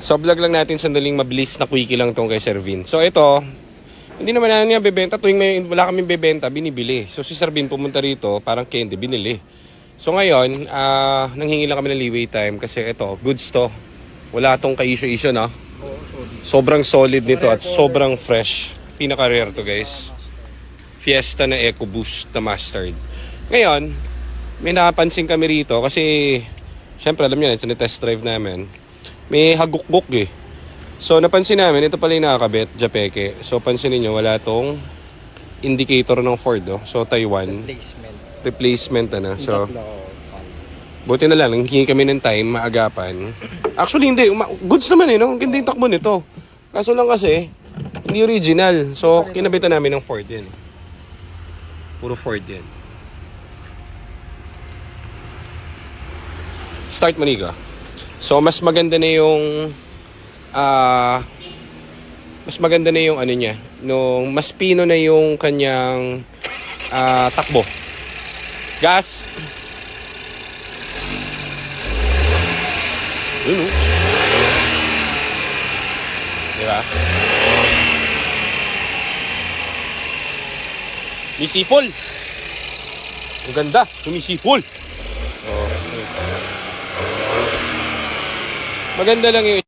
So vlog lang natin sandaling mabilis na quickie lang tong kay Sir Vin. So ito, hindi naman namin niya bebenta. Tuwing wala kaming bebenta, binibili. So si Sir Vin pumunta rito, parang candy, binili. So ngayon, nanghingi lang kami ng leeway time kasi ito, goods to. Wala tong ka-issue-issue, no? Sobrang solid nito at sobrang fresh. Pinaka-rare to, guys. Fiesta na EcoBoost na mustard. Ngayon, may napansin kami rito kasi syempre alam niyo, ito na test drive namin. May haguk-guk eh. So napansin namin, ito pala yung nakakabit, Japeke. So pansinin niyo, wala tong indicator ng Ford, oh. So Taiwan. Replacement na. So buti na lang, nanghingi kami ng time, maagapan. Actually hindi, goods naman eh, no? Ang ganda yung takbo nito. Kaso lang kasi, hindi original. So kinabitan namin ng Ford yan. Puro Ford yan. Start mo, Nico. So mas maganda na yung ano niya, nung mas pino na yung kanyang takbo. Gas. Yun, oh. Diba? Sumisipol. Ang ganda, sumisipol. Oh. Maganda lang yung